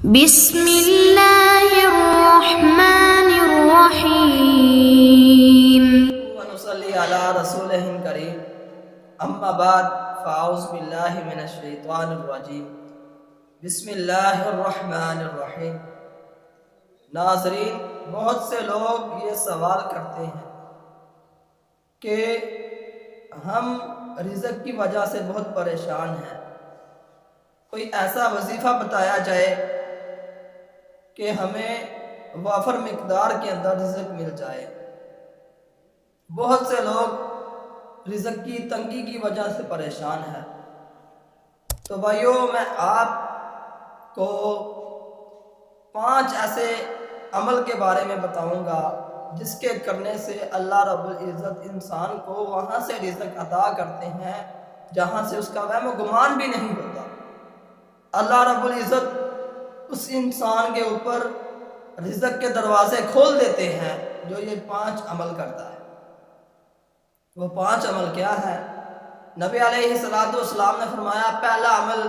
بسم اللہ الرحمن الرحیم ونصلی علی رسولہ کریم اما بعد فاعوذ باللہ من الشیطان الرجیم بسم اللہ الرحمن الرحیم۔ ناظرین، بہت سے لوگ یہ سوال کرتے ہیں کہ ہم رزق کی وجہ سے بہت پریشان ہیں، کوئی ایسا وظیفہ بتایا جائے کہ ہمیں وافر مقدار کے اندر رزق مل جائے۔ بہت سے لوگ رزق کی تنگی کی وجہ سے پریشان ہیں۔ تو بھائیو، میں آپ کو 5 ایسے عمل کے بارے میں بتاؤں گا جس کے کرنے سے اللہ رب العزت انسان کو وہاں سے رزق عطا کرتے ہیں جہاں سے اس کا وہم و گمان بھی نہیں ہوتا۔ اللہ رب العزت اس انسان کے اوپر رزق کے دروازے کھول دیتے ہیں جو یہ 5 عمل کرتا ہے۔ وہ 5 عمل کیا ہے؟ نبی علیہ السلام نے فرمایا، پہلا عمل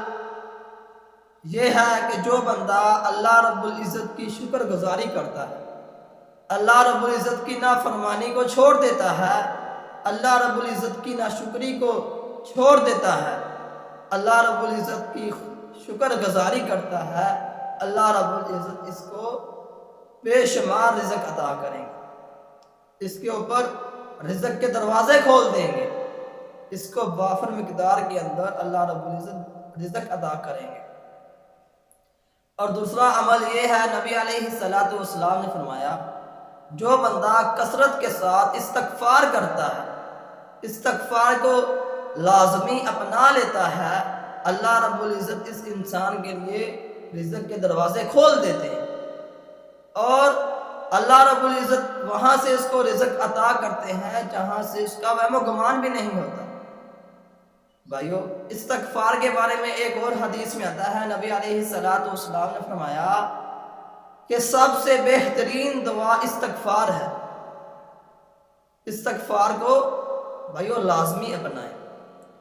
یہ ہے کہ جو بندہ اللہ رب العزت کی شکر گزاری کرتا ہے، اللہ رب العزت کی نافرمانی کو چھوڑ دیتا ہے، اللہ رب العزت کی ناشکری کو چھوڑ دیتا ہے، اللہ رب العزت کی شکر گزاری کرتا ہے، اللہ رب العزت اس کو بے شمار رزق عطا کریں گے، اس کے اوپر رزق کے دروازے کھول دیں گے، اس کو وافر مقدار کے اندر اللہ رب العزت رزق عطا کریں گے۔ اور دوسرا عمل یہ ہے، نبی علیہ السلام نے فرمایا، جو بندہ کثرت کے ساتھ استغفار کرتا ہے، استغفار کو لازمی اپنا لیتا ہے، اللہ رب العزت اس انسان کے لیے رزق کے دروازے کھول دیتے ہیں اور اللہ رب العزت وہاں سے اس کو رزق عطا کرتے ہیں جہاں سے اس کا وہم و گمان بھی نہیں ہوتا۔ بھائیو، استغفار کے بارے میں ایک اور حدیث میں آتا ہے، نبی علیہ السلام نے فرمایا کہ سب سے بہترین دعا استغفار ہے۔ استغفار کو بھائیو لازمی اپنائیں۔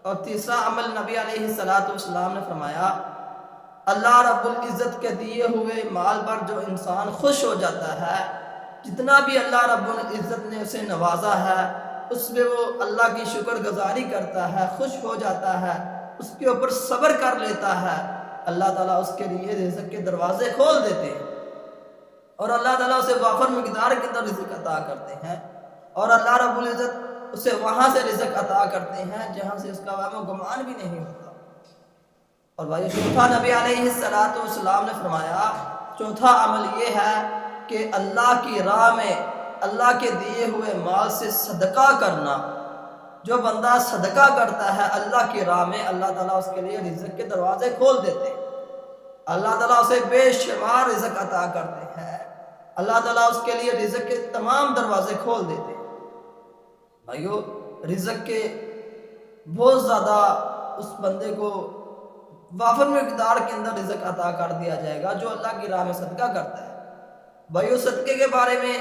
اور تیسرا عمل نبی علیہ السلام نے فرمایا، اللہ رب العزت کے دیے ہوئے مال پر جو انسان خوش ہو جاتا ہے، جتنا بھی اللہ رب العزت نے اسے نوازا ہے اس میں وہ اللہ کی شکر گزاری کرتا ہے، خوش ہو جاتا ہے، اس کے اوپر صبر کر لیتا ہے، اللہ تعالیٰ اس کے لیے رزق کے دروازے کھول دیتے ہیں اور اللہ تعالیٰ اسے وافر مقدار کے اندر رزق عطا کرتے ہیں اور اللہ رب العزت اسے وہاں سے رزق عطا کرتے ہیں جہاں سے اس کا وہم و گمان بھی نہیں ہوتا۔ اور بھائی، چوتھا نبی علیہ السلام نے فرمایا، چوتھا عمل یہ ہے کہ اللہ کی راہ میں اللہ کے دیے ہوئے مال سے صدقہ کرنا۔ جو بندہ صدقہ کرتا ہے اللہ کی راہ میں، اللہ تعالیٰ اس کے لیے رزق کے دروازے کھول دیتے ہیں، اللہ تعالیٰ اسے بے شمار رزق عطا کرتے ہیں، اللہ تعالیٰ اس کے لیے رزق کے تمام دروازے کھول دیتے ہیں۔ بھائیو، رزق کے بہت زیادہ اس بندے کو وافر مقدار کے اندر رزق عطا کر دیا جائے گا جو اللہ کی راہ میں صدقہ کرتا ہے۔ بھائیو، صدقے کے بارے میں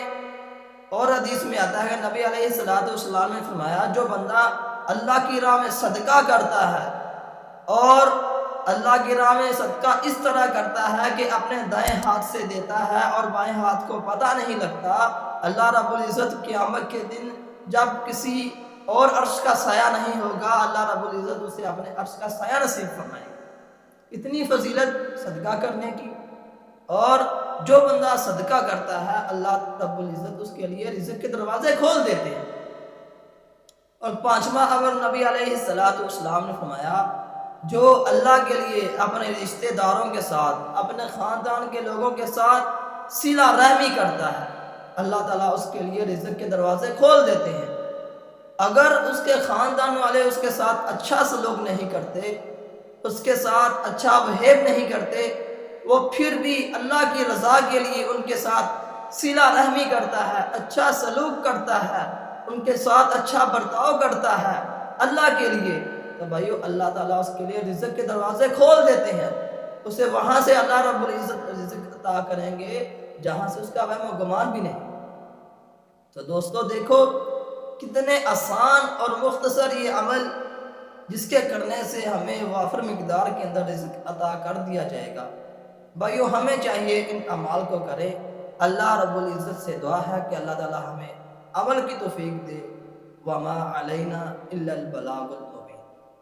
اور حدیث میں آتا ہے، نبی علیہ السلام نے فرمایا، جو بندہ اللہ کی راہ میں صدقہ کرتا ہے اور اللہ کی راہ میں صدقہ اس طرح کرتا ہے کہ اپنے دائیں ہاتھ سے دیتا ہے اور بائیں ہاتھ کو پتہ نہیں لگتا، اللہ رب العزت قیامت کے دن جب کسی اور عرش کا سایہ نہیں ہوگا، اللہ رب العزت اسے اپنے عرش کا سایہ نصیب فرمائے گا۔ اتنی فضیلت صدقہ کرنے کی۔ اور جو بندہ صدقہ کرتا ہے اللہ رب العزت اس کے لیے رزق کے دروازے کھول دیتے ہیں۔ اور 5واں عمل نبی علیہ السلام نے فرمایا، جو اللہ کے لیے اپنے رشتہ داروں کے ساتھ، اپنے خاندان کے لوگوں کے ساتھ صلہ رحمی کرتا ہے، اللہ تعالیٰ اس کے لیے رزق کے دروازے کھول دیتے ہیں۔ اگر اس کے خاندان والے اس کے ساتھ اچھا سلوک نہیں کرتے، اس کے ساتھ اچھا بہیو نہیں کرتے، وہ پھر بھی اللہ کی رضا کے لیے ان کے ساتھ صلہ رحمی کرتا ہے، اچھا سلوک کرتا ہے، ان کے ساتھ اچھا برتاؤ کرتا ہے اللہ کے لیے، تو بھائیو اللہ تعالیٰ اس کے لیے رزق کے دروازے کھول دیتے ہیں، اسے وہاں سے اللہ رب العزت رزق عطا کریں گے جہاں سے اس کا وہم و گمان بھی نہیں۔ تو دوستو دیکھو کتنے آسان اور مختصر یہ عمل جس کے کرنے سے ہمیں وافر مقدار کے اندر رزق عطا کر دیا جائے گا۔ بھائیو ہمیں چاہیے ان اعمال کو کریں. اللہ رب العزت سے دعا ہے کہ اللہ تعالی ہمیں عمل کی توفیق دے. وما علینا الا البلاغ المبین.